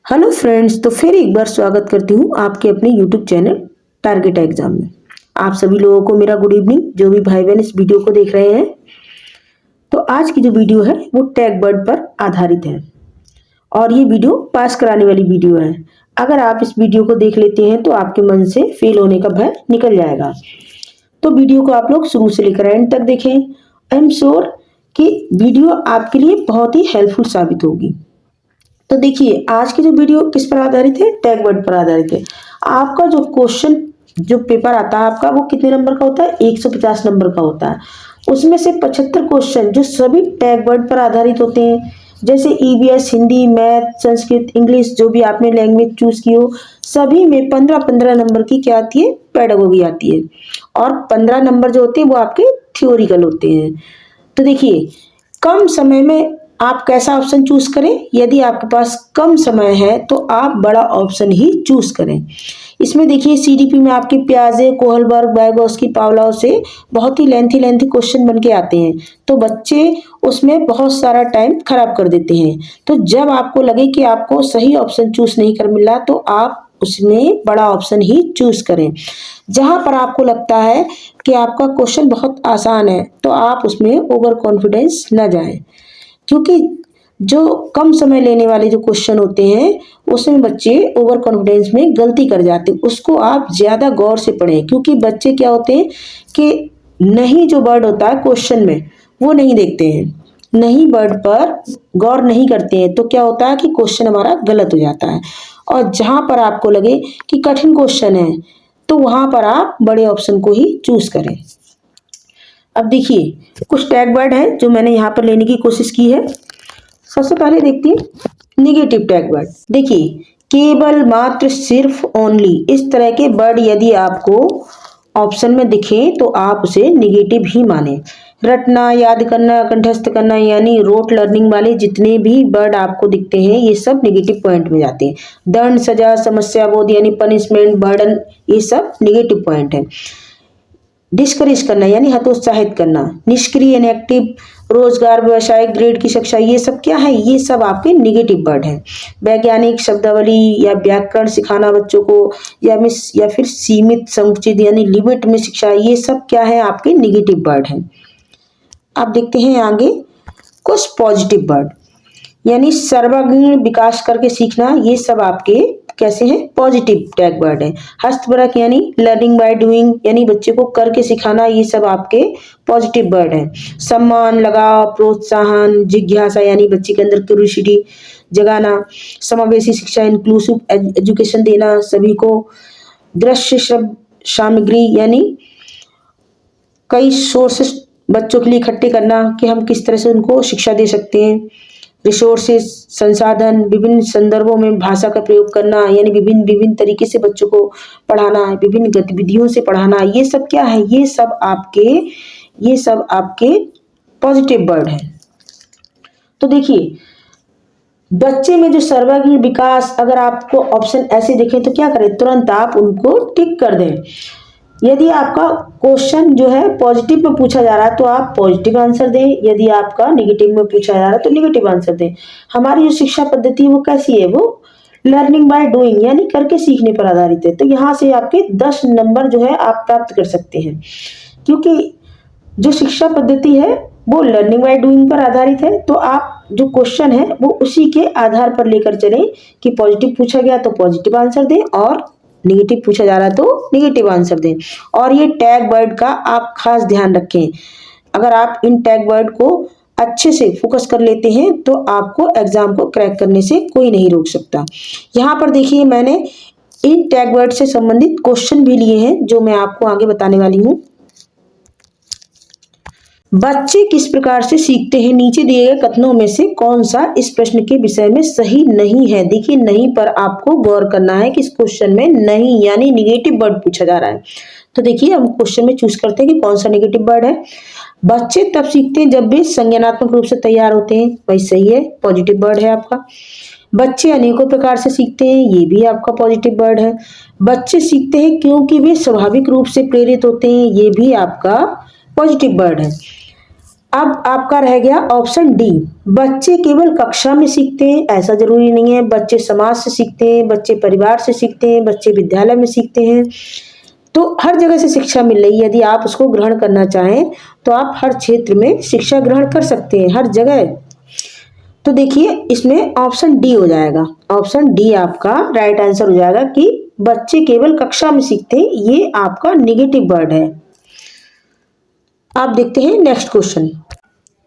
Hello friends, तो फिर एक बार स्वागत करती हूँ आपके अपने यूट्यूब चैनल टारगेट एग्जाम में। आप सभी लोगों को मेरा गुड इवनिंग। जो भी भाई बहन इस वीडियो को देख रहे हैं, तो आज की जो वीडियो है वो टैग वर्ड पर आधारित है और ये वीडियो पास कराने वाली वीडियो है। अगर आप इस वीडियो को देख लेते हैं तो आपके मन से फेल होने का भय निकल जाएगा। तो वीडियो को आप लोग शुरू से लेकर एंड तक देखें। आई एम श्योर कि वीडियो आपके लिए बहुत ही हेल्पफुल साबित होगी। तो देखिए, आज की जो वीडियो किस पर आधारित है, टैग वर्ड पर आधारित है। आपका जो क्वेश्चन जो पेपर आता है आपका, वो कितने नंबर का होता है? 150 नंबर का होता है। उसमें से 75 क्वेश्चन जो सभी टैग वर्ड पर आधारित होते हैं, जैसे EVS, Hindi, math, Sanskrit, English, जो भी आपने लैंग्वेज चूज की हो, सभी में 15-15 नंबर की क्या आती है? पेडागोगी आती है। और 15 नंबर जो होते हैं वो आपके थ्योरिकल होते हैं। तो देखिए, कम समय में आप कैसा ऑप्शन चूज करें? यदि आपके पास कम समय है तो आप बड़ा ऑप्शन ही चूज करें। इसमें देखिए, सीडीपी में आपके प्याजे, कोहलबर्ग, वाइगोस्की, पावलोव से बहुत ही लेंथी क्वेश्चन बन के आते हैं, तो बच्चे उसमें बहुत सारा टाइम खराब कर देते हैं। तो जब आपको लगे कि आपको सही ऑप्शन चूज नहीं कर मिला, तो आप उसमें बड़ा ऑप्शन ही चूज करें। जहां पर आपको लगता है कि आपका क्वेश्चन बहुत आसान है, तो आप उसमें ओवर कॉन्फिडेंस न जाएं, क्योंकि जो कम समय लेने वाले जो क्वेश्चन होते हैं उसमें बच्चे ओवर कॉन्फिडेंस में गलती कर जाते हैं। उसको आप ज्यादा गौर से पढ़ें, क्योंकि बच्चे क्या होते हैं कि नहीं जो वर्ड होता है क्वेश्चन में वो नहीं देखते हैं, नहीं वर्ड पर गौर नहीं करते हैं, तो क्या होता है कि क्वेश्चन हमारा गलत हो जाता है। और जहां पर आपको लगे कि कठिन क्वेश्चन है, तो वहां पर आप बड़े ऑप्शन को ही चूज करें। अब देखिए, कुछ टैग वर्ड है जो मैंने यहाँ पर लेने की कोशिश की है। सबसे पहले देखते हैं निगेटिव टैग वर्ड। देखिए, केवल, मात्र, सिर्फ, ओनली, इस तरह के वर्ड यदि आपको ऑप्शन में दिखे तो आप उसे निगेटिव ही माने। रटना, याद करना, कंठस्थ करना, यानी रोट लर्निंग वाले जितने भी वर्ड आपको दिखते हैं, ये सब निगेटिव पॉइंट में जाते हैं। दंड, सजा, समस्या बोध यानी पनिशमेंट, बर्डन, ये सब निगेटिव पॉइंट है। डिस्करेज करना यानी हतोत्साहित करना, निष्क्रिय, इनएक्टिव, रोजगार, व्यवसाय, ग्रेड की शिक्षा, ये सब क्या है? ये सब आपके निगेटिव वर्ड हैं। वैज्ञानिक, शब्दावली या व्याकरण सिखाना बच्चों को, या फिर सीमित, संकुचित यानी लिमिट में शिक्षा, ये सब क्या है? आपके निगेटिव वर्ड हैं। अब देखते हैं आगे कुछ पॉजिटिव वर्ड, यानी सर्वांगीण विकास करके सीखना, ये सब आपके कैसे हैं? पॉजिटिव टैग वर्ड है। हस्तपरक यानी लर्निंग बाय डूइंग, यानी बच्चे को करके सिखाना, ये सब आपके पॉजिटिव वर्ड है। सम्मान, लगाव, प्रोत्साहन, जिज्ञासा यानी बच्चे के अंदर क्यूरियोसिटी जगाना, समावेशी शिक्षा, इंक्लूसिव एजुकेशन देना सभी को। दृश्य श्रव्य सामग्री यानी कई सोर्सेस बच्चों के लिए इकट्ठे करना कि हम किस तरह से उनको शिक्षा दे सकते हैं। रिसोर्सेस, संसाधन, विभिन्न संदर्भों में भाषा का प्रयोग करना, यानी विभिन्न विभिन्न तरीके से बच्चों को पढ़ाना, विभिन्न गतिविधियों से पढ़ाना, ये सब क्या है? ये सब आपके पॉजिटिव वर्ड है। तो देखिए, बच्चे में जो सर्वांगीण विकास, अगर आपको ऑप्शन ऐसे दिखे तो क्या करें? तुरंत आप उनको टिक कर दें। यदि आपका क्वेश्चन जो है पॉजिटिव में पूछा जा रहा है तो आप पॉजिटिव आंसर दें, यदि आपका नेगेटिव में पूछा जा रहा है तो नेगेटिव आंसर दें। हमारी जो शिक्षा पद्धति है वो कैसी है? वो लर्निंग बाय डूइंग यानी करके सीखने पर आधारित है। तो यहाँ से आपके 10 नंबर जो है आप प्राप्त कर सकते हैं, क्योंकि जो शिक्षा पद्धति है वो लर्निंग बाय डूइंग पर आधारित है। तो आप जो क्वेश्चन है वो उसी के आधार पर लेकर चलें कि पॉजिटिव पूछा गया तो पॉजिटिव आंसर दें और निगेटिव पूछा जा रहा है तो निगेटिव आंसर दें। और ये टैग वर्ड का आप खास ध्यान रखें। अगर आप इन टैग वर्ड को अच्छे से फोकस कर लेते हैं तो आपको एग्जाम को क्रैक करने से कोई नहीं रोक सकता। यहाँ पर देखिए, मैंने इन टैग वर्ड से संबंधित क्वेश्चन भी लिए हैं जो मैं आपको आगे बताने वाली हूँ। बच्चे किस प्रकार से सीखते हैं? नीचे दिए गए कथनों में से कौन सा इस प्रश्न के विषय में सही नहीं है? देखिए, नहीं पर आपको गौर करना है कि इस क्वेश्चन में नहीं यानी निगेटिव वर्ड पूछा जा रहा है। तो देखिए, हम क्वेश्चन में चूज करते हैं कि कौन सा निगेटिव वर्ड है। बच्चे तब सीखते हैं जब वे संज्ञानात्मक रूप से तैयार होते हैं, वही सही है, पॉजिटिव वर्ड है आपका। बच्चे अनेकों प्रकार से सीखते हैं, ये भी आपका पॉजिटिव वर्ड है। बच्चे सीखते हैं क्योंकि वे स्वाभाविक रूप से प्रेरित होते हैं, ये भी आपका पॉजिटिव वर्ड है। अब आपका रह गया ऑप्शन डी, बच्चे केवल कक्षा में सीखते हैं, ऐसा जरूरी नहीं है। बच्चे समाज से सीखते हैं, बच्चे परिवार से सीखते हैं, बच्चे विद्यालय में सीखते हैं। तो हर जगह से शिक्षा मिल रही है। यदि आप उसको ग्रहण करना चाहें तो आप हर क्षेत्र में शिक्षा ग्रहण कर सकते हैं, हर जगह। तो देखिए इसमें ऑप्शन डी हो जाएगा। ऑप्शन डी आपका राइट आंसर हो जाएगा कि बच्चे केवल कक्षा में सीखते हैं। ये आपका निगेटिव वर्ड है। आप देखते हैं नेक्स्ट क्वेश्चन।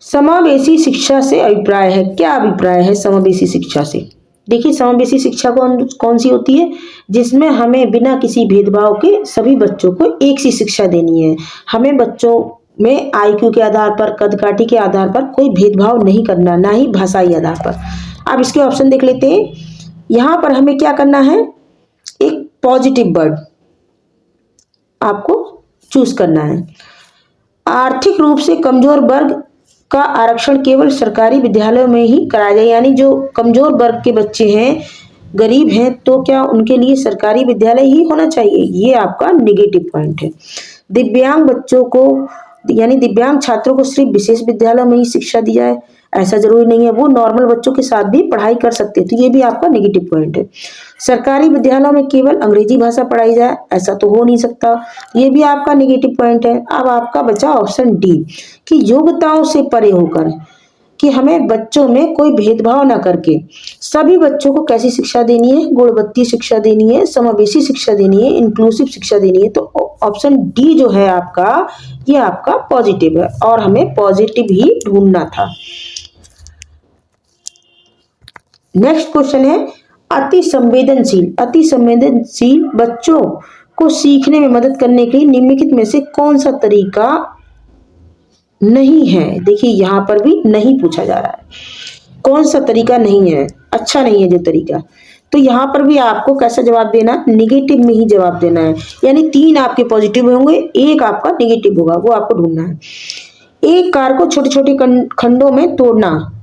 समावेशी शिक्षा से अभिप्राय है। क्या अभिप्राय है समावेशी शिक्षा से? देखिए समावेशी शिक्षा कौन सी होती है? जिसमें हमें बिना किसी भेदभाव के सभी बच्चों को एक सी शिक्षा देनी है। हमें बच्चों में आईक्यू के आधार पर, कदकाठी के आधार पर कोई भेदभाव नहीं करना, ना ही भाषाई आधार पर। अब इसके ऑप्शन देख लेते हैं। यहाँ पर हमें क्या करना है, एक पॉजिटिव वर्ड आपको चूज करना है। आर्थिक रूप से कमजोर वर्ग का आरक्षण केवल सरकारी विद्यालयों में ही कराया जाए, यानी जो कमजोर वर्ग के बच्चे हैं, गरीब हैं, तो क्या उनके लिए सरकारी विद्यालय ही होना चाहिए? ये आपका निगेटिव पॉइंट है। दिव्यांग बच्चों को यानी दिव्यांग छात्रों को सिर्फ विशेष विद्यालयों में ही शिक्षा दी जाए, ऐसा जरूरी नहीं है। वो नॉर्मल बच्चों के साथ भी पढ़ाई कर सकते हैं, तो ये भी आपका नेगेटिव पॉइंट है। सरकारी विद्यालयों में केवल अंग्रेजी भाषा पढ़ाई जाए, ऐसा तो हो नहीं सकता, ये भी आपका नेगेटिव पॉइंट है। अब आपका बचा ऑप्शन डी कि योग्यताओं से परे होकर, कि हमें बच्चों में कोई भेदभाव ना करके सभी बच्चों को कैसी शिक्षा देनी है, गुणवत्तीय शिक्षा देनी है, समावेशी शिक्षा देनी है, इंक्लूसिव शिक्षा देनी है। तो ऑप्शन डी जो है आपका, ये आपका पॉजिटिव है और हमें पॉजिटिव ही ढूंढना था। नेक्स्ट क्वेश्चन है अति संवेदनशील। अति संवेदनशील बच्चों को सीखने में मदद करने के लिए निम्नलिखित में से कौन सा तरीका नहीं है? देखिए यहां पर भी नहीं पूछा जा रहा है, कौन सा तरीका नहीं है, अच्छा नहीं है जो तरीका। तो यहां पर भी आपको कैसा जवाब देना, निगेटिव में ही जवाब देना है। यानी 3 आपके पॉजिटिव होंगे, 1 आपका निगेटिव होगा, वो आपको ढूंढना है। एक कार को छोटे छोटे खंडों में तोड़ना,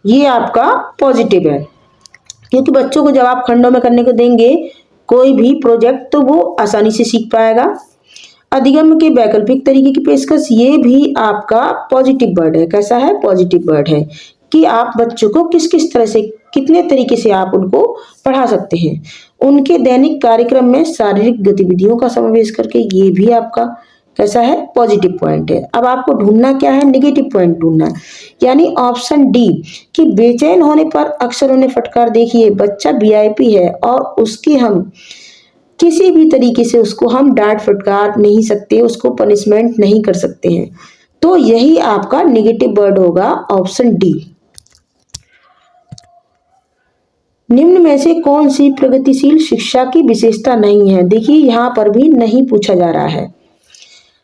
ये आपका पॉजिटिव है, क्योंकि बच्चों को जब आप खंडों में करने को देंगे कोई भी प्रोजेक्ट, तो वो आसानी से सीख पाएगा। अधिगम के वैकल्पिक तरीके की पेशकश, ये भी आपका पॉजिटिव वर्ड है। कैसा है? पॉजिटिव वर्ड है कि आप बच्चों को किस किस तरह से, कितने तरीके से आप उनको पढ़ा सकते हैं। उनके दैनिक कार्यक्रम में शारीरिक गतिविधियों का समावेश करके, ये भी आपका कैसा है? पॉजिटिव पॉइंट है। अब आपको ढूंढना क्या है? निगेटिव पॉइंट ढूंढना है। यानी ऑप्शन डी कि बेचैन होने पर अक्सर उन्हें फटकार। देखिए बच्चा वीआईपी है और उसकी हम किसी भी तरीके से उसको हम डांट फटकार नहीं सकते, उसको पनिशमेंट नहीं कर सकते हैं। तो यही आपका निगेटिव वर्ड होगा, ऑप्शन डी। निम्न में से कौन सी प्रगतिशील शिक्षा की विशेषता नहीं है? देखिए यहां पर भी नहीं पूछा जा रहा है।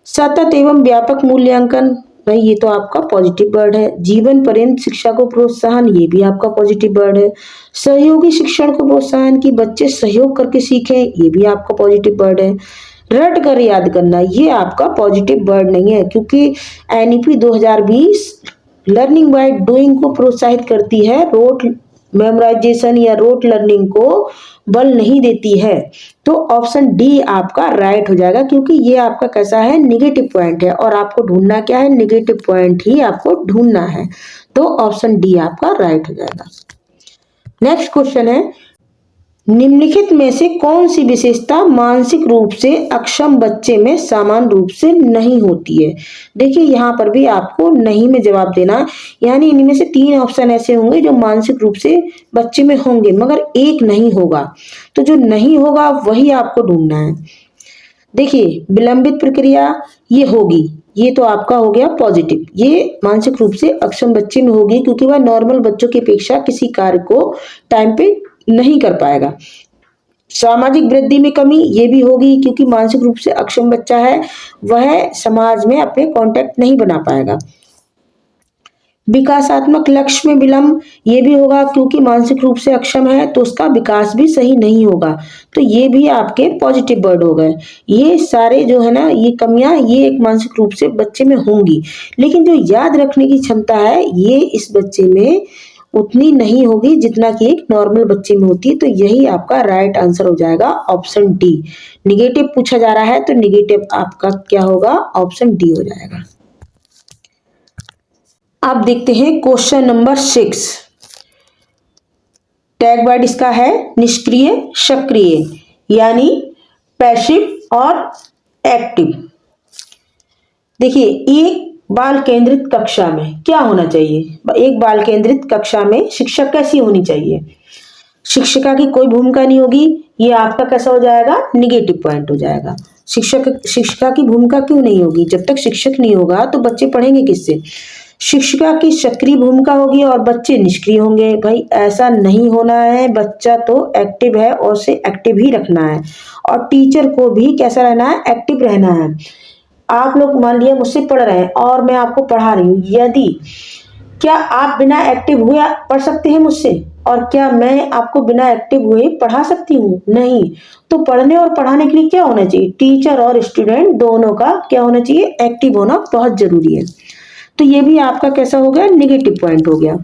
सतत एवं व्यापक मूल्यांकन, भाई ये तो आपका पॉजिटिव वर्ड है। जीवन पर्यंत शिक्षा को प्रोत्साहन, ये भी आपका पॉजिटिव वर्ड है। सहयोगी शिक्षण को प्रोत्साहन, की बच्चे सहयोग करके सीखें, ये भी आपका पॉजिटिव वर्ड है। रट कर याद करना, ये आपका पॉजिटिव वर्ड नहीं है, क्योंकि एनईपी 2020 लर्निंग बाय डूइंग को प्रोत्साहित करती है, रोट मेमोराइजेशन या रोट लर्निंग को बल नहीं देती है। तो ऑप्शन डी आपका राइट हो जाएगा, क्योंकि ये आपका कैसा है? निगेटिव पॉइंट है और आपको ढूंढना क्या है? निगेटिव पॉइंट ही आपको ढूंढना है। तो ऑप्शन डी आपका राइट हो जाएगा। नेक्स्ट क्वेश्चन है निम्नलिखित में से कौन सी विशेषता मानसिक रूप से अक्षम बच्चे में समान रूप से नहीं होती है? देखिए यहाँ पर भी आपको नहीं में जवाब देना है। यानी इनमें से 3 ऑप्शन ऐसे होंगे जो मानसिक रूप से बच्चे में होंगे, मगर एक नहीं होगा। तो जो नहीं होगा वही आपको ढूंढना है। देखिए विलंबित प्रक्रिया ये होगी, ये तो आपका हो गया पॉजिटिव। ये मानसिक रूप से अक्षम बच्चे में होगी, क्योंकि वह नॉर्मल बच्चों की अपेक्षा किसी कार्य को टाइम पे नहीं कर पाएगा। सामाजिक वृद्धि में कमी, ये भी होगी, क्योंकि मानसिक रूप से अक्षम बच्चा है, वह समाज में अपने कांटेक्ट नहीं बना पाएगा। विकासात्मक लक्ष्य में विलंब, ये भी होगा, क्योंकि मानसिक रूप से अक्षम है तो उसका विकास भी सही नहीं होगा। तो ये भी आपके पॉजिटिव वर्ड हो गए। ये सारे जो है ना, ये कमियां ये एक मानसिक रूप से बच्चे में होंगी, लेकिन जो याद रखने की क्षमता है ये इस बच्चे में उतनी नहीं होगी जितना कि एक नॉर्मल बच्चे में होती है। तो यही आपका राइट आंसर हो जाएगा, ऑप्शन डी। निगेटिव पूछा जा रहा है तो निगेटिव आपका क्या होगा? ऑप्शन डी हो जाएगा। अब देखते हैं क्वेश्चन नंबर 6। टैग वर्ड इसका है निष्क्रिय सक्रिय, यानी पैसिव और एक्टिव। देखिए, एक बाल केंद्रित कक्षा में क्या होना चाहिए? एक बाल केंद्रित कक्षा में शिक्षक कैसी होनी चाहिए? शिक्षिका की कोई भूमिका नहीं होगी, ये आपका कैसा हो जाएगा? निगेटिव पॉइंट हो जाएगा। शिक्षिका की भूमिका क्यों नहीं होगी? जब तक शिक्षक नहीं होगा तो बच्चे पढ़ेंगे किससे? शिक्षिका की सक्रिय भूमिका होगी और बच्चे निष्क्रिय होंगे। भाई ऐसा नहीं होना है, बच्चा तो एक्टिव है और उसे एक्टिव ही रखना है, और टीचर को भी कैसा रहना है? एक्टिव रहना है। आप लोग मान लिया मुझसे पढ़ रहे हैं और मैं आपको पढ़ा रही हूँ, यदि क्या आप बिना एक्टिव हुए पढ़ सकते हैं मुझसे? और क्या मैं आपको बिना एक्टिव हुए पढ़ा सकती हूँ? नहीं। तो पढ़ने और पढ़ाने के लिए क्या होना चाहिए? टीचर और स्टूडेंट दोनों का क्या होना चाहिए? एक्टिव होना बहुत जरूरी है। तो ये भी आपका कैसा हो गया? निगेटिव पॉइंट हो गया।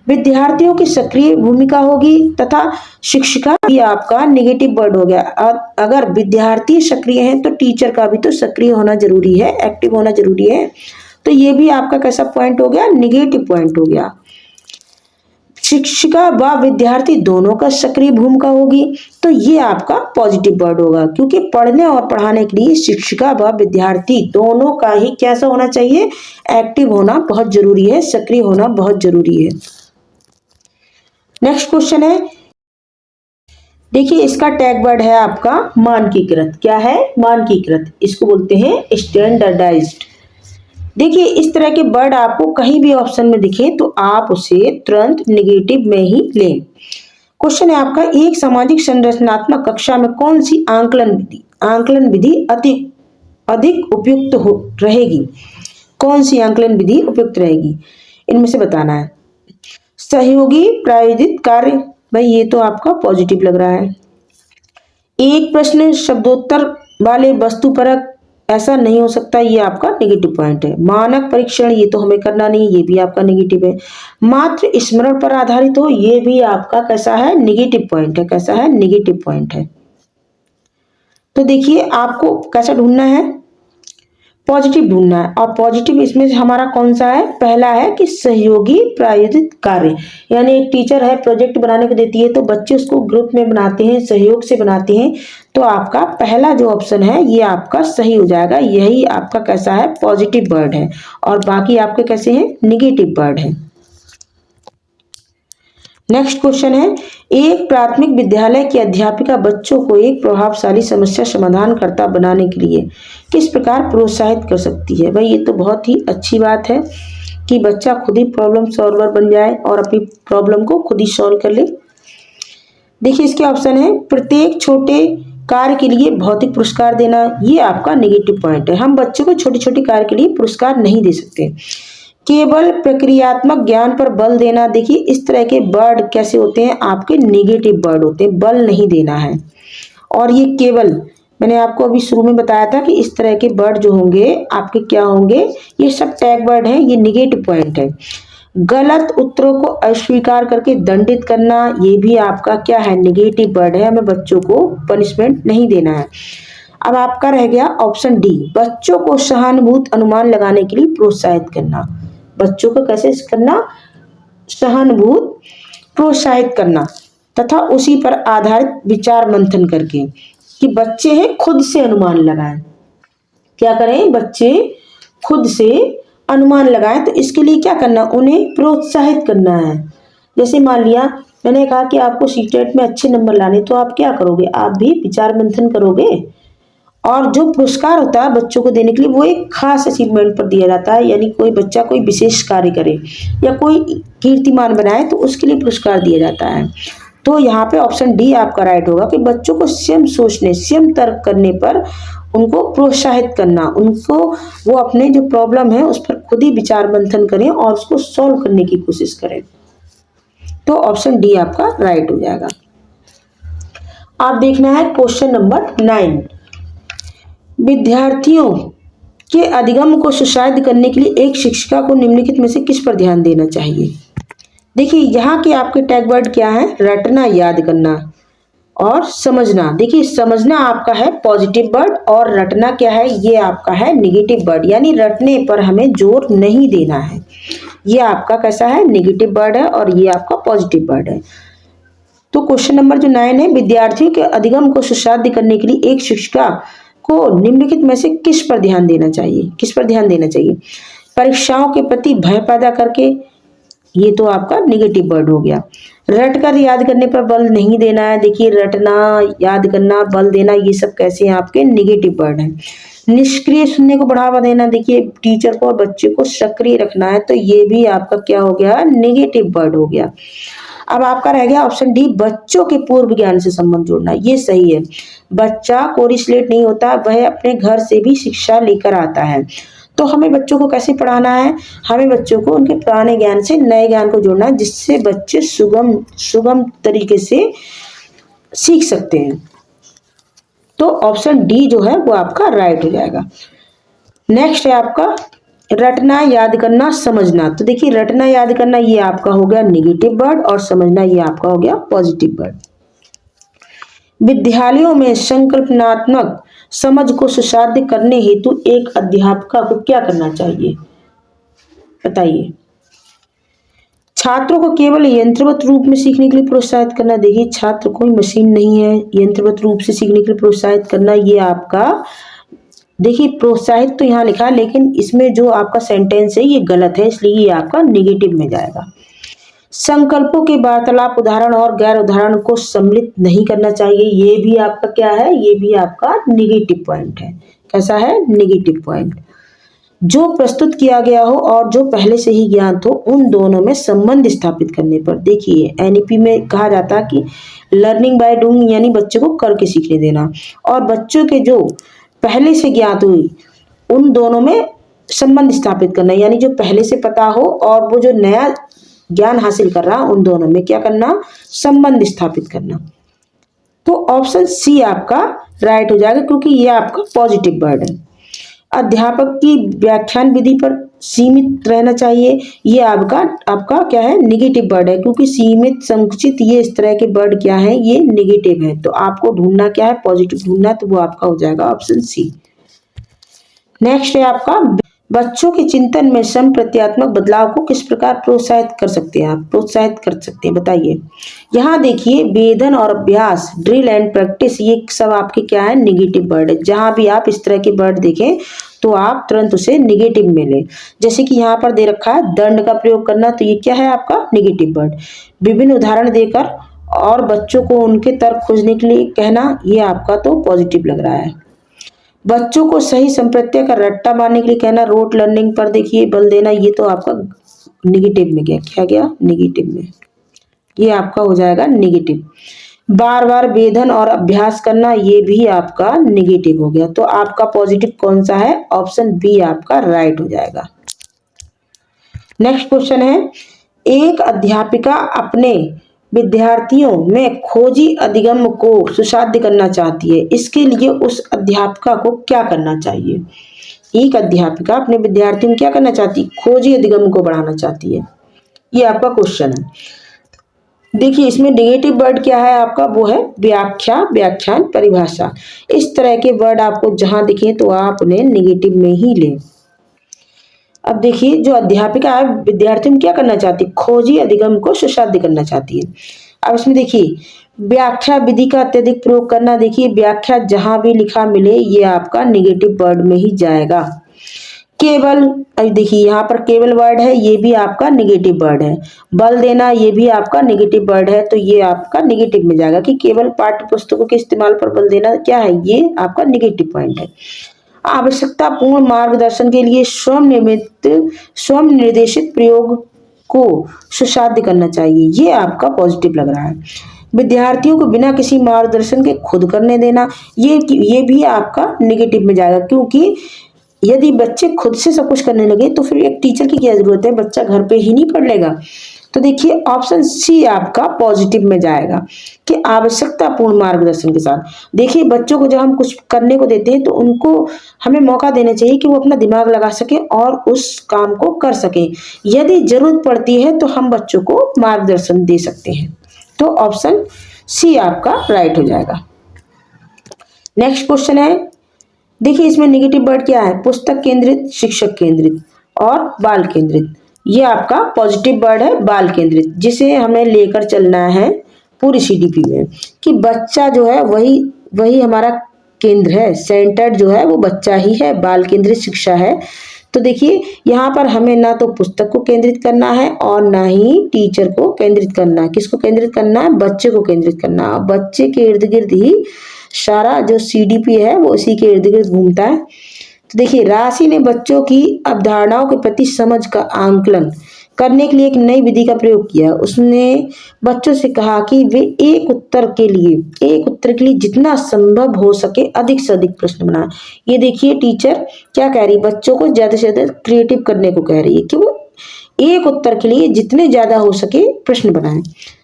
विद्यार्थियों की सक्रिय भूमिका होगी तथा शिक्षिका भी आपका निगेटिव वर्ड हो गया। और अगर विद्यार्थी सक्रिय हैं तो टीचर का भी तो सक्रिय होना जरूरी है, एक्टिव होना जरूरी है। तो ये भी आपका कैसा पॉइंट हो गया? निगेटिव पॉइंट हो गया। शिक्षिका व विद्यार्थी दोनों का सक्रिय भूमिका होगी तो ये आपका पॉजिटिव वर्ड होगा, क्योंकि पढ़ने और पढ़ाने के लिए शिक्षिका व विद्यार्थी दोनों का ही कैसा होना चाहिए? एक्टिव होना बहुत जरूरी है, सक्रिय होना बहुत जरूरी है। नेक्स्ट क्वेश्चन है, देखिए इसका टैग वर्ड है आपका मानकीकृत। क्या है? मानकीकृत। इसको बोलते हैं स्टैंडर्डाइज्ड। देखिए इस तरह के वर्ड आपको कहीं भी ऑप्शन में दिखे तो आप उसे तुरंत निगेटिव में ही लें। क्वेश्चन है आपका, एक सामाजिक संरचनात्मक कक्षा में कौन सी आंकलन विधि अधिक उपयुक्त रहेगी? कौन सी आंकलन विधि उपयुक्त रहेगी? इनमें से बताना है। सहयोगी प्रायोजित कार्य, भाई ये तो आपका पॉजिटिव लग रहा है। एक प्रश्न शब्दोत्तर वाले वस्तुपरक, ऐसा नहीं हो सकता, ये आपका नेगेटिव पॉइंट है। मानक परीक्षण, ये तो हमें करना नहीं, ये भी आपका नेगेटिव है। मात्र स्मरण पर आधारित हो, ये भी आपका कैसा है? नेगेटिव पॉइंट है। कैसा है? नेगेटिव पॉइंट है। तो देखिए आपको कैसा ढूंढना है? पॉजिटिव ढूंढना है। और पॉजिटिव इसमें हमारा कौन सा है? पहला है कि सहयोगी प्रायोजित कार्य, यानी एक टीचर है प्रोजेक्ट बनाने को देती है तो बच्चे उसको ग्रुप में बनाते हैं, सहयोग से बनाते हैं। तो आपका पहला जो ऑप्शन है ये आपका सही हो जाएगा। यही आपका कैसा है? पॉजिटिव वर्ड है। और बाकी आपके कैसे हैं? निगेटिव वर्ड है। नेक्स्ट क्वेश्चन है, एक प्राथमिक विद्यालय की अध्यापिका बच्चों को एक प्रभावशाली समस्या समाधानकर्ता बनाने के लिए किस प्रकार प्रोत्साहित कर सकती है? भाई ये तो बहुत ही अच्छी बात है कि बच्चा खुद ही प्रॉब्लम सॉल्वर बन जाए और अपनी प्रॉब्लम को खुद ही सॉल्व कर ले। देखिए इसके ऑप्शन है, प्रत्येक छोटे कार्य के लिए भौतिक पुरस्कार देना, ये आपका नेगेटिव पॉइंट है। हम बच्चों को छोटे छोटे कार्य के लिए पुरस्कार नहीं दे सकते। केवल प्रक्रियात्मक ज्ञान पर बल देना, देखिए इस तरह के वर्ड कैसे होते हैं? आपके नेगेटिव वर्ड होते हैं, बल नहीं देना है। और ये केवल, मैंने आपको अभी शुरू में बताया था कि इस तरह के वर्ड जो होंगे आपके क्या होंगे? ये सब टैग वर्ड हैं, ये नेगेटिव पॉइंट है। गलत उत्तरों को अस्वीकार करके दंडित करना, ये भी आपका क्या है? नेगेटिव वर्ड है। हमें बच्चों को पनिशमेंट नहीं देना है। अब आपका रह गया ऑप्शन डी, बच्चों को सहानुभूत अनुमान लगाने के लिए प्रोत्साहित करना। बच्चों को कैसे करना? सहानुभूत प्रोत्साहित करना तथा उसी पर आधारित विचार मंथन करके, कि बच्चे हैं खुद से अनुमान लगाएं। क्या करें? बच्चे खुद से अनुमान लगाएं। तो इसके लिए क्या करना? उन्हें प्रोत्साहित करना है। जैसे मान लिया मैंने कहा कि आपको सीटेट में अच्छे नंबर लाने, तो आप क्या करोगे? आप भी विचार मंथन करोगे। और जो पुरस्कार होता है बच्चों को देने के लिए वो एक खास अचीवमेंट पर दिया जाता है, यानी कोई बच्चा कोई विशेष कार्य करे या कोई कीर्तिमान बनाए तो उसके लिए पुरस्कार दिया जाता है। तो यहाँ पे ऑप्शन डी आपका राइट होगा कि बच्चों को स्वयं सोचने, स्वयं तर्क करने पर उनको प्रोत्साहित करना, उनको वो अपने जो प्रॉब्लम है उस पर खुद ही विचार मंथन करें और उसको सॉल्व करने की कोशिश करें। तो ऑप्शन डी आपका राइट हो जाएगा। आप देखना है क्वेश्चन नंबर 9, विद्यार्थियों के अधिगम को सुशायद करने के लिए एक शिक्षिका को निम्नलिखित में से किस पर ध्यान देना चाहिए? देखिए यहाँ के आपके टैग वर्ड क्या है? रटना, याद करना। और समझना, देखिए समझना आपका है पॉजिटिव वर्ड और रटना क्या है, ये आपका है नेगेटिव वर्ड, यानी रटने पर हमें जोर नहीं देना है। ये आपका कैसा है, नेगेटिव वर्ड है और ये आपका पॉजिटिव वर्ड है। तो क्वेश्चन नंबर जो 9 है, विद्यार्थियों के अधिगम को सुसाध्य करने के लिए एक शिक्षिका को निम्नलिखित में से किस पर ध्यान देना चाहिए, किस पर ध्यान देना चाहिए? परीक्षाओं के प्रति भय पैदा करके, ये तो आपका नेगेटिव वर्ड हो गया। रट कर याद करने पर बल नहीं देना है, देखिए रटना, याद करना, बल देना, ये सब कैसे हैं आपके नेगेटिव वर्ड हैं। निष्क्रिय सुनने को बढ़ावा देना, देखिए टीचर को और बच्चे को सक्रिय रखना है, तो ये भी आपका क्या हो गया, नेगेटिव वर्ड हो गया। अब आपका रह गया ऑप्शन डी, बच्चों के पूर्व ज्ञान से संबंध जोड़ना, ये सही है। बच्चा कोरी स्लेट नहीं होता, वह अपने घर से भी शिक्षा लेकर आता है। तो हमें बच्चों को कैसे पढ़ाना है, हमें बच्चों को उनके पुराने ज्ञान से नए ज्ञान को जोड़ना है, जिससे बच्चे सुगम तरीके से सीख सकते हैं। तो ऑप्शन डी जो है वो आपका राइट हो जाएगा। नेक्स्ट है आपका रटना, याद करना, समझना। तो देखिए रटना, याद करना, ये आपका हो गया नेगेटिव वर्ड और समझना ये आपका हो गया पॉजिटिव वर्ड। विद्यालयों में संकल्पनात्मक समझ को सुसाध्य करने हेतु एक अध्यापक को क्या करना चाहिए, बताइए? छात्रों को केवल यंत्रवत रूप में सीखने के लिए प्रोत्साहित करना, देखिए छात्र कोई मशीन नहीं है, यंत्रवत रूप से सीखने के लिए प्रोत्साहित करना, ये आपका देखिए प्रोत्साहित तो यहाँ लिखा है, लेकिन इसमें जो आपका सेंटेंस है ये गलत है, इसलिए ये आपका नेगेटिव में जाएगा। संकल्पों के वार्तालाप, उदाहरण और गैर उदाहरण को सम्मिलित नहीं करना चाहिए, ये भी आपका क्या है, ये भी आपका नेगेटिव पॉइंट है। कैसा है, नेगेटिव पॉइंट। जो प्रस्तुत किया गया हो और जो पहले से ही ज्ञात हो, उन दोनों में संबंध स्थापित करने पर, देखिए एनईपी में कहा जाता है कि लर्निंग बाय डूइंग, यानी बच्चे को करके सीखने देना, और बच्चों के जो पहले से ज्ञात हुई उन दोनों में संबंध स्थापित करना, यानी जो पहले से पता हो और वो जो नया ज्ञान हासिल कर रहा, उन दोनों में क्या करना, संबंध स्थापित करना। तो ऑप्शन सी आपका राइट हो जाएगा, क्योंकि ये आपका पॉजिटिव वर्ड है। अध्यापक की व्याख्यान विधि पर सीमित रहना चाहिए, ये आपका क्या है, नेगेटिव वर्ड है, क्योंकि सीमित, संकुचित, ये इस तरह के वर्ड क्या है, ये नेगेटिव है। तो आपको ढूंढना क्या है, पॉजिटिव ढूंढना, तो वो आपका हो जाएगा ऑप्शन सी। नेक्स्ट है आपका, बच्चों के चिंतन में संप्रत्यात्मक बदलाव को किस प्रकार प्रोत्साहित कर सकते हैं, आप प्रोत्साहित कर सकते हैं, बताइए? यहाँ देखिए वेधन और अभ्यास, ड्रिल एंड प्रैक्टिस, ये सब आपके क्या है, नेगेटिव वर्ड है। जहां भी आप इस तरह के वर्ड देखें तो आप तुरंत उसे नेगेटिव में लें। जैसे कि यहाँ पर दे रखा है दंड का प्रयोग करना, तो ये क्या है आपका नेगेटिव वर्ड। विभिन्न उदाहरण देकर और बच्चों को उनके तर्क खोजने के लिए कहना, ये आपका तो पॉजिटिव लग रहा है। बच्चों को सही संप्रत्यय का रट्टा मारने के लिए कहना, रोट लर्निंग पर देखिए बल देना, ये तो आपका नेगेटिव में गया, क्या गया, नेगेटिव में, ये आपका हो जाएगा नेगेटिव। बार बार वेधन और अभ्यास करना, ये भी आपका नेगेटिव हो गया। तो आपका पॉजिटिव कौन सा है, ऑप्शन बी आपका राइट हो जाएगा। नेक्स्ट क्वेश्चन है, एक अध्यापिका अपने विद्यार्थियों में खोजी अधिगम को सुसाध्य करना चाहती है, इसके लिए उस अध्यापिका को क्या करना चाहिए? एक अध्यापिका अपने विद्यार्थियों में क्या करना चाहती है, खोजी अधिगम को बढ़ाना चाहती है, ये आपका क्वेश्चन है। देखिए इसमें नेगेटिव वर्ड क्या है आपका, वो है व्याख्या, व्याख्यान, परिभाषा। इस तरह के वर्ड आपको जहां दिखे तो आप उन्हें नेगेटिव में ही लें। अब देखिए जो अध्यापिका है विद्यार्थियों में क्या करना चाहती है, खोजी अधिगम को सुसाध्य करना चाहती है। अब इसमें देखिए व्याख्या विधि का अत्यधिक प्रयोग करना, देखिए व्याख्या जहां भी लिखा मिले ये आपका नेगेटिव वर्ड में ही जाएगा। केवल, अब देखिए यहाँ पर केवल वर्ड है, ये भी आपका नेगेटिव वर्ड है। बल देना, ये भी आपका नेगेटिव वर्ड है, तो ये आपका नेगेटिव में जाएगा कि केवल पाठ्य पुस्तकों के इस्तेमाल पर बल देना क्या है, ये आपका नेगेटिव पॉइंट है। आवश्यकता पूर्ण मार्गदर्शन के लिए स्वयं निर्देशित प्रयोग को सुसाध्य करना चाहिए, ये आपका पॉजिटिव लग रहा है। विद्यार्थियों को बिना किसी मार्गदर्शन के खुद करने देना, ये भी आपका नेगेटिव में जाएगा, क्योंकि यदि बच्चे खुद से सब कुछ करने लगे तो फिर एक टीचर की क्या जरूरत है, बच्चा घर पे ही नहीं पढ़ लेगा। तो देखिए ऑप्शन सी आपका पॉजिटिव में जाएगा कि आवश्यकता पूर्ण मार्गदर्शन के साथ। देखिए बच्चों को जब हम कुछ करने को देते हैं तो उनको हमें मौका देना चाहिए कि वो अपना दिमाग लगा सके और उस काम को कर सके। यदि जरूरत पड़ती है तो हम बच्चों को मार्गदर्शन दे सकते हैं। तो ऑप्शन सी आपका राइट हो जाएगा। नेक्स्ट क्वेश्चन है, देखिए इसमें नेगेटिव वर्ड क्या है, पुस्तक केंद्रित, शिक्षक केंद्रित और बाल केंद्रित। ये आपका पॉजिटिव वर्ड है बाल केंद्रित, जिसे हमें लेकर चलना है पूरी सीडीपी में कि बच्चा जो है वही वही हमारा केंद्र है, सेंटर जो है वो बच्चा ही है, बाल केंद्रित शिक्षा है। तो देखिए यहाँ पर हमें ना तो पुस्तक को केंद्रित करना है और ना ही टीचर को केंद्रित करना है। किसको केंद्रित करना है, बच्चे को केंद्रित करना है। बच्चे के इर्द गिर्द ही सारा जो सीडीपी है वो उसी के इर्द गिर्द घूमता है। तो देखिए राशि ने बच्चों की अवधारणाओं के प्रति समझ का आंकलन करने के लिए एक नई विधि का प्रयोग किया। उसने बच्चों से कहा कि वे एक उत्तर के लिए जितना संभव हो सके अधिक से अधिक प्रश्न बनाएं। ये देखिए टीचर क्या कह रही है, बच्चों को ज्यादा से ज्यादा क्रिएटिव करने को कह रही है कि वो एक उत्तर के लिए जितने ज्यादा हो सके प्रश्न बनाएं।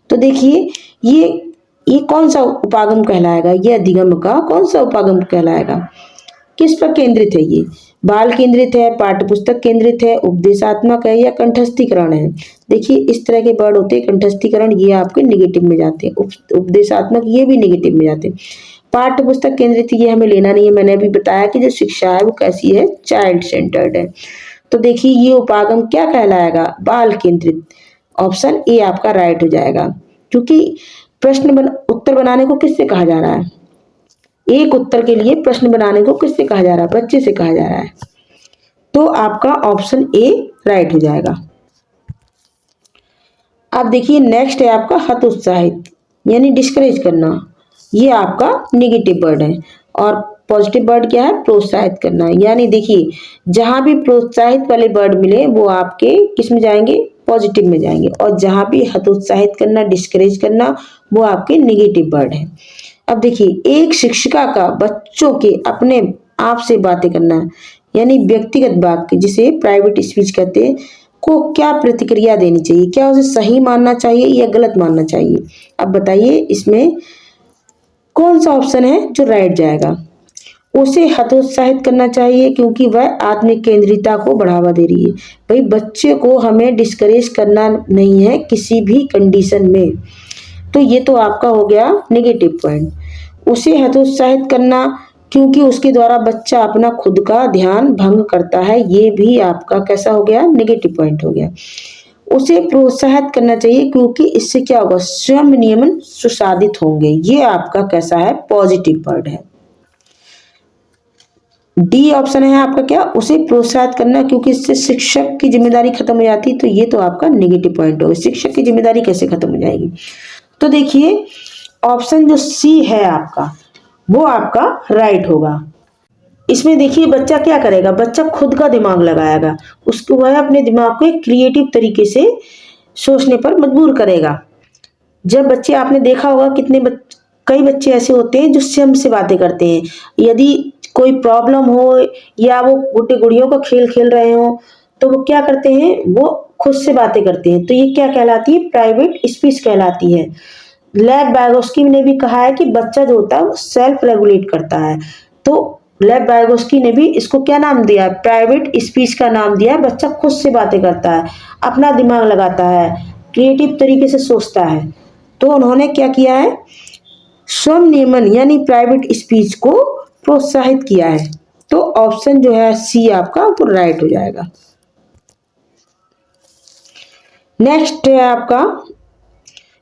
तो देखिए ये कौन सा उपागम कहलाएगा, ये अधिगम का कौन सा उपागम कहलाएगा, किस पर केंद्रित है, ये बाल केंद्रित है, पाठ्य पुस्तक केंद्रित है, उपदेशात्मक है या कंठस्थीकरण है। देखिए इस तरह के वर्ड होते हैं, कंठस्थीकरण ये आपके नेगेटिव में जाते हैं, उपदेशात्मक ये भी नेगेटिव में जाते हैं। पाठ्य पुस्तक केंद्रित ये हमें लेना नहीं है, मैंने अभी बताया कि जो शिक्षा है वो कैसी है, चाइल्ड सेंटर्ड है। तो देखिए ये उपागम क्या कहलाएगा, बाल केंद्रित। ऑप्शन ए आपका राइट हो जाएगा, क्योंकि उत्तर बनाने को किससे कहा जा रहा है, एक उत्तर के लिए प्रश्न बनाने को किससे कहा जा रहा है, बच्चे से कहा जा रहा है। तो आपका ऑप्शन ए राइट हो जाएगा। अब देखिए नेक्स्ट है आपका हतोत्साहित यानी डिस्करेज करना। ये आपका नेगेटिव वर्ड है और पॉजिटिव वर्ड क्या है, प्रोत्साहित करना। यानी देखिए जहां भी प्रोत्साहित वाले वर्ड मिले वो आपके किस में जाएंगे, पॉजिटिव में जाएंगे, और जहां भी हतोत्साहित करना, डिस्करेज करना, वो आपके नेगेटिव वर्ड है। अब देखिए एक शिक्षिका का बच्चों के अपने आप से बातें करना यानी व्यक्तिगत वाक्य, जिसे प्राइवेट स्पीच कहते हैं, को क्या प्रतिक्रिया देनी चाहिए, क्या उसे सही मानना चाहिए या गलत मानना चाहिए। अब बताइए इसमें कौन सा ऑप्शन है जो राइट जाएगा। उसे हतोत्साहित करना चाहिए क्योंकि वह आत्म केंद्रिता को बढ़ावा दे रही है। भाई बच्चे को हमें डिस्करेज करना नहीं है किसी भी कंडीशन में, तो ये तो आपका हो गया नेगेटिव पॉइंट। उसे हतोत्साहित करना क्योंकि उसके द्वारा बच्चा अपना खुद का ध्यान भंग करता है, ये भी आपका कैसा हो गया, नेगेटिव पॉइंट हो गया। उसे प्रोत्साहित करना चाहिए क्योंकि इससे क्या होगा, स्वयं नियमन सुसाधित होंगे, ये आपका कैसा है, पॉजिटिव वर्ड है। डी ऑप्शन है आपका क्या, उसे प्रोत्साहित करना क्योंकि इससे शिक्षक की जिम्मेदारी खत्म हो जाती है, तो ये तो आपका नेगेटिव पॉइंट होगा। शिक्षक की जिम्मेदारी कैसे खत्म हो जाएगी, तो देखिए ऑप्शन जो सी है आपका वो आपका राइट होगा। इसमें देखिए बच्चा क्या करेगा, बच्चा खुद का दिमाग लगाएगा, उसको वह अपने दिमाग को एक क्रिएटिव तरीके से सोचने पर मजबूर करेगा। जब बच्चे, आपने देखा होगा कई बच्चे ऐसे होते हैं जो स्वयं से बातें करते हैं। यदि कोई प्रॉब्लम हो या वो गुड्डे गुड़ियों का खेल खेल रहे हो तो वो क्या करते हैं, वो खुद से बातें करते हैं। तो ये क्या कहलाती है, प्राइवेट स्पीच कहलाती है। लेव वाइगोस्की ने भी कहा है कि बच्चा जो होता है वो सेल्फ रेगुलेट करता है। तो लेव वाइगोस्की ने भी इसको क्या नाम दिया है, प्राइवेट स्पीच का नाम दिया है। बच्चा खुद से बातें करता है, अपना दिमाग लगाता है, क्रिएटिव तरीके से सोचता है। तो उन्होंने क्या किया है, स्वयं नियमन यानी प्राइवेट स्पीच को प्रोत्साहित किया है। तो ऑप्शन जो है सी आपका वो राइट हो जाएगा। नेक्स्ट है आपका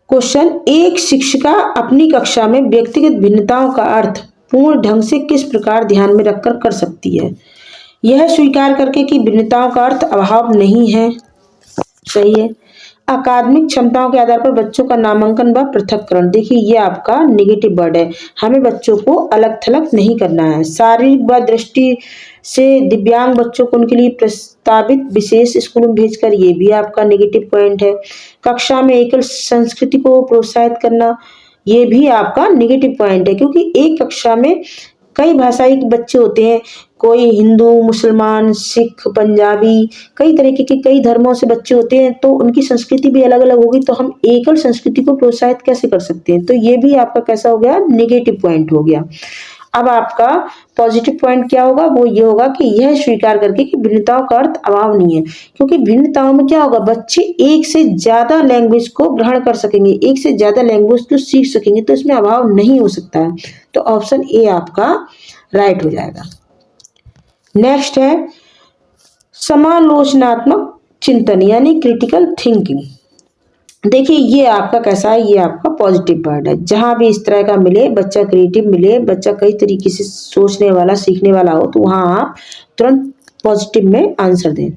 क्वेश्चन, एक शिक्षिका अपनी कक्षा में व्यक्तिगत भिन्नताओं का अर्थ पूर्ण ढंग से किस प्रकार ध्यान में रखकर कर सकती है। यह स्वीकार करके कि भिन्नताओं का अर्थ अभाव नहीं है, सही है। अकादमिक क्षमताओं के आधार पर बच्चों का नामांकन व पृथक्करण, देखिए ये आपका नेगेटिव वर्ड है, हमें बच्चों को अलग थलग नहीं करना है। शारीरिक व दृष्टि से दिव्यांग बच्चों को उनके लिए प्रस्तावित विशेष स्कूल में भेजकर, ये भी आपका नेगेटिव पॉइंट है। कक्षा में एकल संस्कृति को प्रोत्साहित करना, ये भी आपका नेगेटिव पॉइंट है, क्योंकि एक कक्षा में कई भाषाई बच्चे होते हैं, कोई हिंदू, मुसलमान, सिख, पंजाबी, कई तरीके के कई धर्मों से बच्चे होते हैं, तो उनकी संस्कृति भी अलग अलग होगी। तो हम एकल संस्कृति को प्रोत्साहित कैसे कर सकते हैं, तो ये भी आपका कैसा हो गया, नेगेटिव पॉइंट हो गया। अब आपका पॉजिटिव पॉइंट क्या होगा, वो ये होगा कि यह स्वीकार करके कि भिन्नताओं का अर्थ अभाव नहीं है, क्योंकि भिन्नताओं में क्या होगा, बच्चे एक से ज्यादा लैंग्वेज को ग्रहण कर सकेंगे, एक से ज्यादा लैंग्वेज को सीख सकेंगे, तो इसमें अभाव नहीं हो सकता है। तो ऑप्शन ए आपका राइट हो जाएगा। नेक्स्ट है समालोचनात्मक चिंतन यानी क्रिटिकल थिंकिंग। देखिए ये आपका कैसा है, ये आपका पॉजिटिव वर्ड है। जहां भी इस तरह का मिले, बच्चा क्रिएटिव मिले, बच्चा कई तरीके से सोचने वाला सीखने वाला हो, तो वहां आप तुरंत पॉजिटिव में आंसर दें।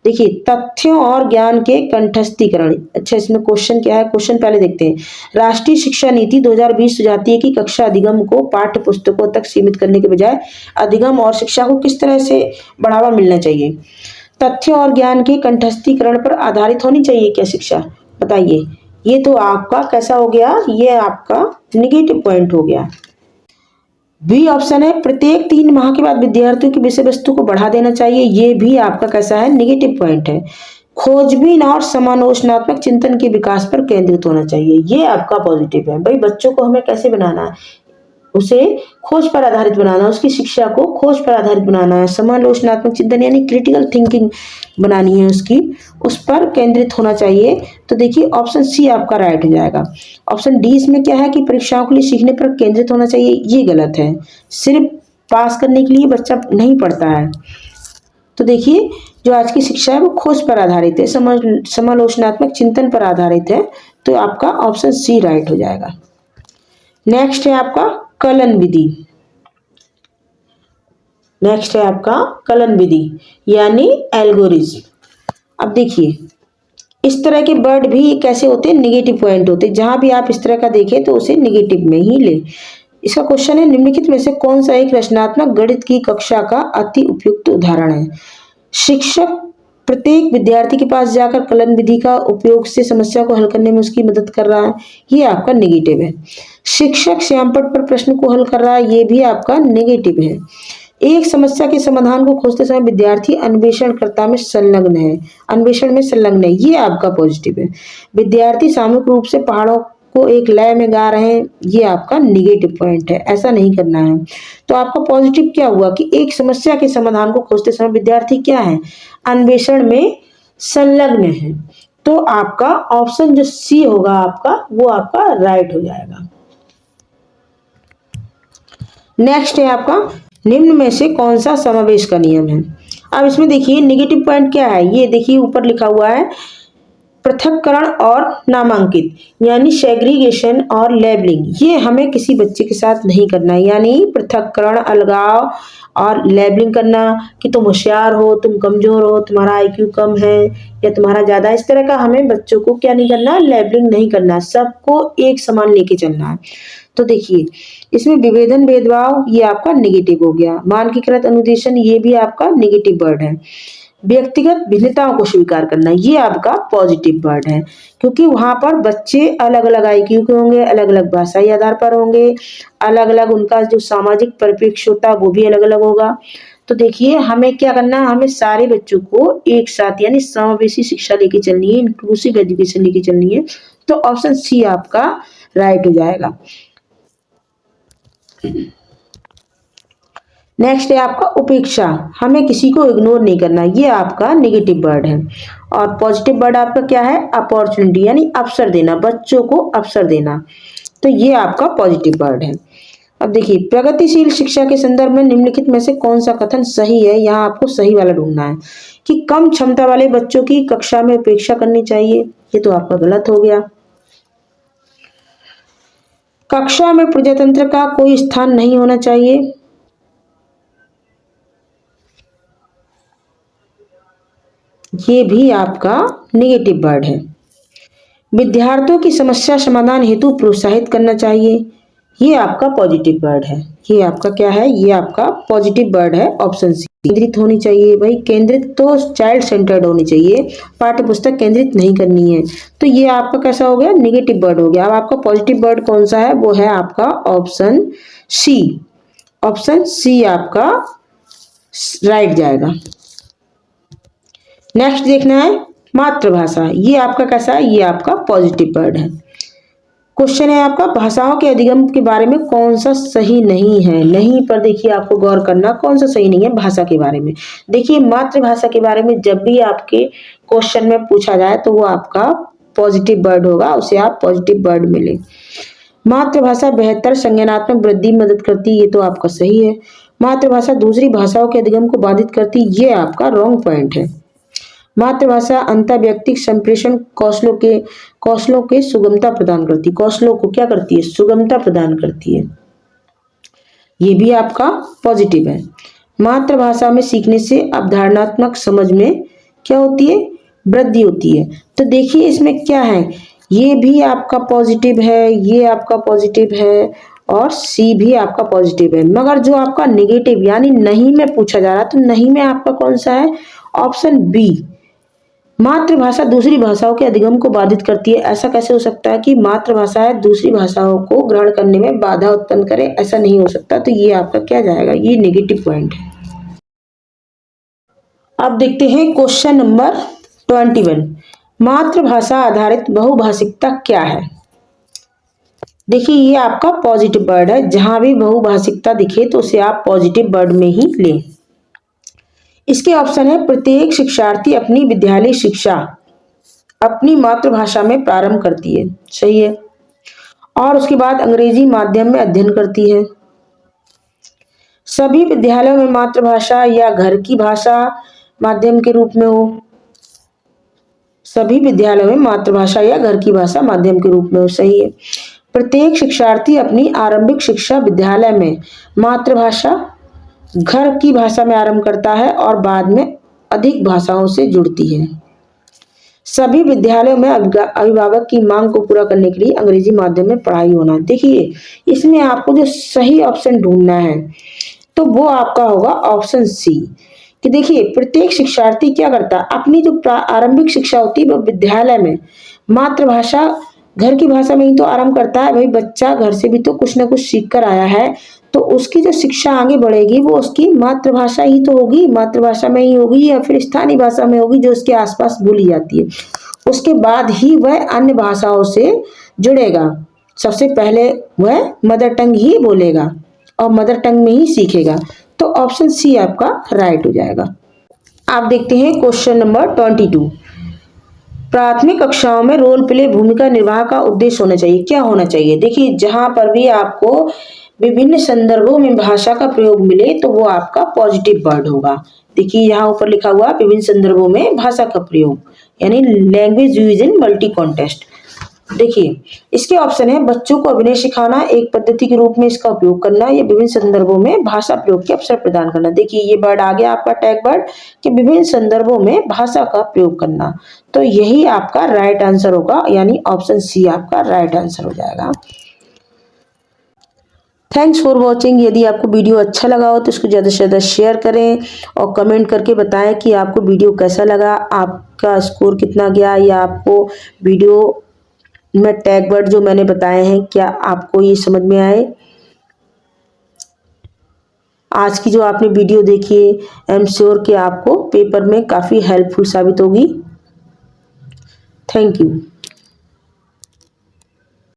देखिए तथ्यों और ज्ञान के कंठस्थीकरण। अच्छा इसमें क्वेश्चन क्या है, क्वेश्चन पहले देखते हैं। राष्ट्रीय शिक्षा नीति 2020 सुझाती है कि कक्षा अधिगम को पाठ्य पुस्तकों तक सीमित करने के बजाय अधिगम और शिक्षा को किस तरह से बढ़ावा मिलना चाहिए। तथ्यों और ज्ञान के कंठस्थीकरण पर आधारित होनी चाहिए क्या शिक्षा, बताइए। ये तो आपका कैसा हो गया, ये आपका निगेटिव पॉइंट हो गया। बी ऑप्शन है प्रत्येक 3 माह के बाद विद्यार्थियों की विषय वस्तु को बढ़ा देना चाहिए, ये भी आपका कैसा है, निगेटिव पॉइंट है। खोजबीन और समालोचनात्मक चिंतन के विकास पर केंद्रित होना चाहिए, ये आपका पॉजिटिव है। भाई बच्चों को हमें कैसे बनाना है, उसे खोज पर आधारित बनाना, उसकी शिक्षा को खोज पर आधारित बनाना है। समालोचनात्मक चिंतन यानी क्रिटिकल थिंकिंग बनानी है उसकी, उस पर केंद्रित होना चाहिए। तो देखिए ऑप्शन सी आपका राइट हो जाएगा। ऑप्शन डी इसमें क्या है कि परीक्षाओं के लिए सीखने पर केंद्रित होना चाहिए, ये गलत है। सिर्फ पास करने के लिए बच्चा नहीं पढ़ता है। तो देखिए जो आज की शिक्षा है वो खोज पर आधारित है, समालोचनात्मक चिंतन पर आधारित है। तो आपका ऑप्शन सी राइट हो जाएगा। नेक्स्ट है आपका कलन विधि। नेक्स्ट है आपका कलन विधि यानी एल्गोरिज्म। अब देखिए इस तरह के वर्ड भी कैसे होते हैं, निगेटिव पॉइंट होते हैं। जहां भी आप इस तरह का देखें तो उसे निगेटिव में ही ले। इसका क्वेश्चन है निम्नलिखित में से कौन सा एक रचनात्मक गणित की कक्षा का अति उपयुक्त उदाहरण है। शिक्षक प्रत्येक विद्यार्थी के पास जाकर कलन विधि का उपयोग से समस्या को हल करने में उसकी मदद कर रहा है, ये आपका नेगेटिव है। शिक्षक श्यामपट्ट पर प्रश्न को हल कर रहा है, ये भी आपका नेगेटिव है। एक समस्या के समाधान को खोजते समय विद्यार्थी अन्वेषणकर्ता में संलग्न है, अन्वेषण में संलग्न है, ये आपका पॉजिटिव है। विद्यार्थी सामूहिक रूप से पहाड़ों को एक लय में गा रहे हैं, ये आपका निगेटिव पॉइंट है, ऐसा नहीं करना है। तो आपका पॉजिटिव क्या हुआ कि एक समस्या के समाधान को खोजते समय विद्यार्थी क्या है, अन्वेषण में संलग्न है। तो आपका ऑप्शन जो सी होगा आपका, वो आपका राइट हो जाएगा। नेक्स्ट है आपका निम्न में से कौन सा समावेश का नियम है। अब इसमें देखिए नेगेटिव पॉइंट क्या है, ये देखिए ऊपर लिखा हुआ है पृथक्करण और नामांकित यानी सेग्रीगेशन और लेबलिंग। ये हमें किसी बच्चे के साथ नहीं करना है, यानी पृथक्करण, अलगाव और लेबलिंग करना कि तुम होशियार हो, तुम कमजोर हो, तुम्हारा आईक्यू कम है या तुम्हारा ज्यादा, इस तरह का हमें बच्चों को क्या नहीं करना, लेबलिंग नहीं करना, सबको एक समान लेके चलना है। तो देखिए इसमें विभेदन भेदभाव ये आपका नेगेटिव हो गया। मानकीकृत अनुदेशन ये भी आपका नेगेटिव वर्ड है। व्यक्तिगत भिन्नताओं को स्वीकार करना ये आपका पॉजिटिव वर्ड है, क्योंकि वहां पर बच्चे अलग अलग आईक्यू के होंगे, अलग अलग भाषाई आधार पर होंगे, अलग अलग उनका जो सामाजिक परिप्रेक्ष्य होता है वो भी अलग अलग होगा। तो देखिए हमें क्या करना है, हमें सारे बच्चों को एक साथ यानी समावेशी शिक्षा लेके चलनी है, इंक्लूसिव एजुकेशन लेके चलनी है। तो ऑप्शन सी आपका राइट हो जाएगा। नेक्स्ट है आपका उपेक्षा, हमें किसी को इग्नोर नहीं करना, ये आपका नेगेटिव वर्ड है। और पॉजिटिव वर्ड आपका क्या है, अपॉर्चुनिटी यानी अवसर देना, बच्चों को अवसर देना, तो ये आपका पॉजिटिव वर्ड है। अब देखिए प्रगतिशील शिक्षा के संदर्भ में निम्नलिखित में से कौन सा कथन सही है, यहाँ आपको सही वाला ढूंढना है कि कम क्षमता वाले बच्चों की कक्षा में उपेक्षा करनी चाहिए, ये तो आपका गलत हो गया। कक्षा में प्रजातंत्र का कोई स्थान नहीं होना चाहिए, ये भी आपका नेगेटिव वर्ड है। विद्यार्थियों की समस्या समाधान हेतु प्रोत्साहित करना चाहिए, ये आपका पॉजिटिव वर्ड है। ये आपका क्या है, ये आपका पॉजिटिव वर्ड है, ऑप्शन सी। केंद्रित होनी चाहिए, भाई केंद्रित तो चाइल्ड सेंटर्ड होनी चाहिए, पाठ्य पुस्तक केंद्रित नहीं करनी है। तो ये आपका कैसा हो गया, नेगेटिव वर्ड हो गया। अब आपका पॉजिटिव वर्ड कौन सा है, वो है आपका ऑप्शन सी। ऑप्शन सी आपका राइट जाएगा। नेक्स्ट देखना है मातृभाषा, ये आपका कैसा है, ये आपका पॉजिटिव वर्ड है। क्वेश्चन है आपका, भाषाओं के अधिगम के बारे में कौन सा सही नहीं है। नहीं पर देखिए आपको गौर करना, कौन सा सही नहीं है भाषा के बारे में। देखिए मातृभाषा के बारे में जब भी आपके क्वेश्चन में पूछा जाए तो वो आपका पॉजिटिव वर्ड होगा, उसे आप पॉजिटिव वर्ड मिले। मातृभाषा बेहतर संज्ञानात्मक वृद्धि में मदद करती है, ये तो आपका सही है। मातृभाषा दूसरी भाषाओं के अधिगम को बाधित करती, ये आपका रॉन्ग पॉइंट है। मातृभाषा अंतर्व्यक्तिक संप्रेषण कौशलों के सुगमता प्रदान करती, कौशलों को क्या करती है, सुगमता प्रदान करती है, ये भी आपका पॉजिटिव है। मातृभाषा में सीखने से अवधारणात्मक समझ में क्या होती है, वृद्धि होती है। तो देखिए इसमें क्या है, ये भी आपका पॉजिटिव है, ये आपका पॉजिटिव है और सी भी आपका पॉजिटिव है। मगर जो आपका नेगेटिव यानी नहीं में पूछा जा रहा, तो नहीं में आपका कौन सा है, ऑप्शन बी। मातृभाषा दूसरी भाषाओं के अधिगम को बाधित करती है। ऐसा कैसे हो सकता है कि मातृभाषा है दूसरी भाषाओं को ग्रहण करने में बाधा उत्पन्न करे, ऐसा नहीं हो सकता। तो ये आपका क्या जाएगा, ये नेगेटिव पॉइंट है। अब देखते हैं क्वेश्चन नंबर 21, मातृभाषा आधारित बहुभाषिकता क्या है। देखिए ये आपका पॉजिटिव वर्ड है, जहां भी बहुभाषिकता दिखे तो उसे आप पॉजिटिव वर्ड में ही लें। इसके ऑप्शन है, प्रत्येक शिक्षार्थी अपनी विद्यालय शिक्षा अपनी मातृभाषा में प्रारंभ करती है, सही है। और उसके बाद अंग्रेजी माध्यम में अध्ययन करती है। सभी विद्यालयों में मातृभाषा या घर की भाषा माध्यम के रूप में हो, सभी विद्यालयों में मातृभाषा या घर की भाषा माध्यम के रूप में हो, सही है। प्रत्येक शिक्षार्थी अपनी आरंभिक शिक्षा विद्यालय में मातृभाषा घर की भाषा में आरंभ करता है और बाद में अधिक भाषाओं से जुड़ती है। सभी विद्यालयों में अभिभावक की मांग को पूरा करने के लिए अंग्रेजी माध्यम में पढ़ाई होना। देखिए इसमें आपको जो सही ऑप्शन ढूंढना है तो वो आपका होगा ऑप्शन सी, कि देखिए प्रत्येक शिक्षार्थी क्या करता है, अपनी जो आरंभिक शिक्षा होती है वो विद्यालय में मातृभाषा घर की भाषा में ही तो आरंभ करता है। भाई बच्चा घर से भी तो कुछ ना कुछ सीख कर आया है, तो उसकी जो शिक्षा आगे बढ़ेगी वो उसकी मातृभाषा ही तो होगी, मातृभाषा में ही होगी या फिर स्थानीय भाषा में होगी जो उसके आसपास बोली जाती है। उसके बाद ही वह अन्य भाषाओं से जुड़ेगा। सबसे पहले वह मदर टंग ही बोलेगा और मदर टंग में ही सीखेगा। तो ऑप्शन सी आपका राइट हो जाएगा। आप देखते हैं क्वेश्चन नंबर 22, प्राथमिक कक्षाओं में रोल प्ले भूमिका निर्वाह का उद्देश्य होना चाहिए, क्या होना चाहिए। देखिए जहां पर भी आपको विभिन्न संदर्भों में भाषा का प्रयोग मिले तो वो आपका पॉजिटिव वर्ड होगा। देखिए यहाँ ऊपर लिखा हुआ विभिन्न संदर्भों में भाषा का प्रयोग, यानी language use in multi context. देखिए इसके ऑप्शन है, बच्चों को अभिनय सिखाना, एक पद्धति के रूप में इसका उपयोग करना, या विभिन्न संदर्भों में भाषा प्रयोग के अवसर प्रदान करना। देखिए ये वर्ड आ गया आपका टैग वर्ड कि विभिन्न संदर्भों में भाषा का प्रयोग करना। तो यही आपका राइट आंसर होगा, यानी ऑप्शन सी आपका राइट आंसर हो जाएगा। Thanks for watching. यदि आपको वीडियो अच्छा लगा हो तो इसको ज़्यादा से ज़्यादा शेयर करें और कमेंट करके बताएं कि आपको वीडियो कैसा लगा, आपका स्कोर कितना गया, या आपको वीडियो में टैग वर्ड जो मैंने बताए हैं क्या आपको ये समझ में आए। आज की जो आपने वीडियो देखी आई एम श्योर कि आपको पेपर में काफ़ी हेल्पफुल साबित होगी। Thank you.